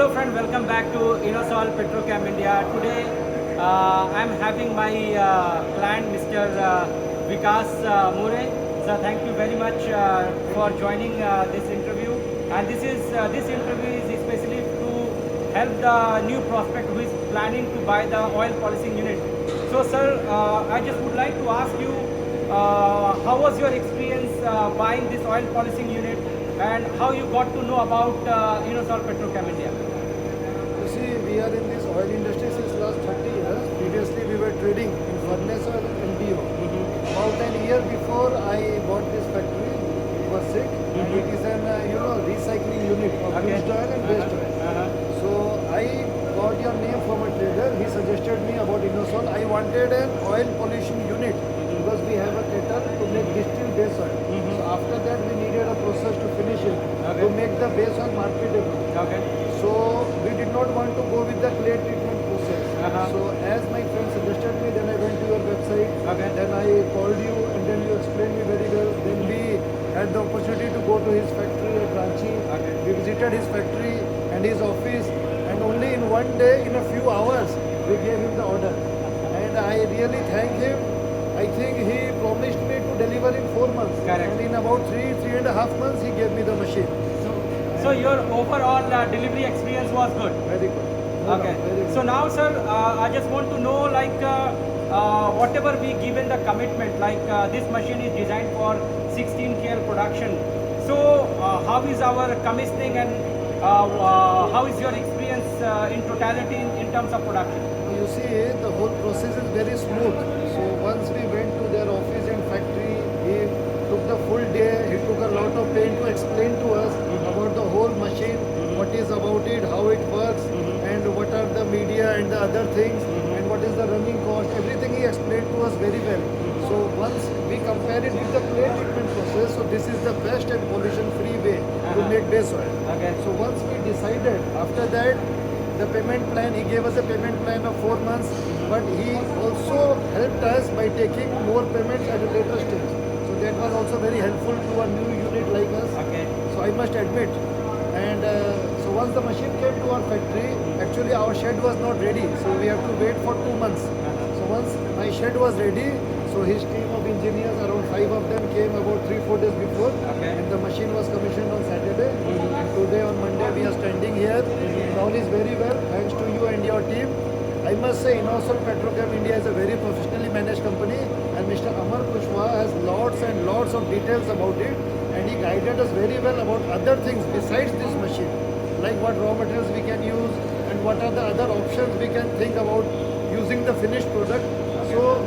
Hello friend, welcome back to Innosol Petrochem India. Today I'm having my client Mr. Vikas More. So thank you very much for joining this interview. And this interview is especially to help the new prospect who is planning to buy the oil polishing unit. So sir, I just would like to ask you, how was your experience buying this oil polishing unit and how you got to know about Innosol Petrochem India? You see, we are in this oil industry since last 30 years. Previously, we were trading in furnace oil and MBO. About an year before, I bought this factory. It was sick, and it is an recycling unit of used oil and waste oil. So I got your name from a trader. He suggested me about Innosol. I wanted an oil polishing unit because we have a kettle to make distilled base oil. So after that, we needed a process to finish it to make the base oil marketable. So we did not want to go with the clay treatment process. So as my friend suggested me, then I went to your website. Then I called you, and then you explained me very well. Then we had the opportunity to go to his factory at Ranchi. We visited his factory and his office, and only in one day, in a few hours, we gave him the order. And I really thank him. I think he promised me to deliver in 4 months. And in about 3.5 months, he gave me the machine. So your overall delivery experience was good. Very good. Okay. So now, sir, I just want to know, like, whatever we given the commitment, like this machine is designed for 16 KL production. So how is our commissioning and how is your experience in totality in terms of production? You see, the whole process is very smooth. So once we went to their office and factory, he took the full day. He took a lot of pain to explain to us about the whole machine, what is about it, how it works, and what are the media and the other things, and what is the running cost. Everything he explained to us very well. So once we compare it with the clay treatment process, so this is the best and pollution-free way to make base oil. So once we decided, after that, the payment plan, he gave us a payment plan of 4 months, but he also helped us by taking more payments at a later stage. So that was also very helpful to a new unit like us. So I must admit. And so once the machine came to our factory, actually our shed was not ready. So we have to wait for 2 months. So once my shed was ready, so his team of engineers, around 5 of them, came about 3-4 days before. And the machine was commissioned on Saturday. And today on Monday we are standing here. All is very well, thanks to you and your team. I must say Innosol Petrochem India is a very professionally managed company, and Mr. Amar Kushwaha has lots and lots of details about it, and he guided us very well about other things besides this machine, like what raw materials we can use and what are the other options we can think about using the finished product. So,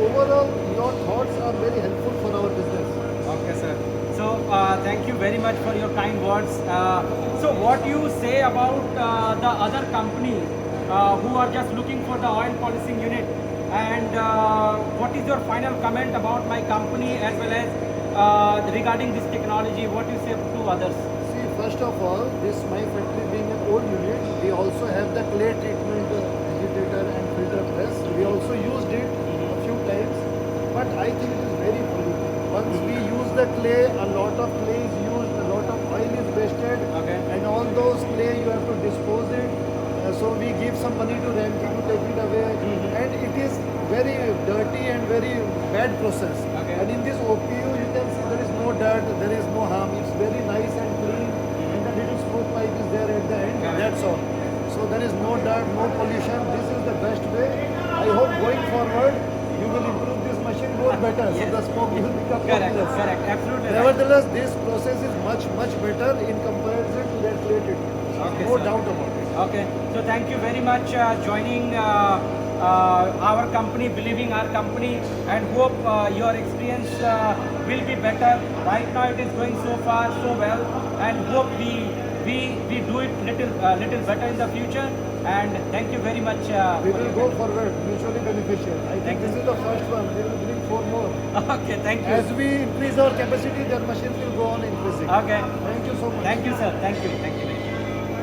overall, your thoughts are very helpful for our business. Okay, sir. So, thank you very much for your kind words. So, what you say about the other companies who are just looking for the oil polishing unit, and what is your final comment about my company as well as regarding this technology? What you say to others? See, first of all, this my factory being an old unit, we also have the clay treatment agitator and filter press. We also used it a few times, but I think it is very polluting. Once we use the clay, a lot of clay is used, a lot of oil is wasted, and all those clay you have to dispose it. So we give some money to Ramki to take it away, and it is very dirty and very bad process. And in this OPU, you can see there is no dirt, there is no harm. It's very nice and clean, and the little smoke pipe is there at the end. That's all. So there is no dirt, no pollution. This is the best way. I hope going forward, you will improve this machine more better. So the smoke will become less. Correct, absolutely. Nevertheless, this process is much better in comparison to that clay treatment. No doubt about it. Okay, so thank you very much joining our company, believing our company, and hope your experience will be better. Right now it is going so far so well, and hope we do it little better in the future. And thank you very much. We will go forward, mutually beneficial. I think this is the first one. We will bring 4 more. Okay, thank you. As we increase our capacity, their machines will go on increasing. Okay. Thank you so much. Thank you, sir. Thank you. Thank you.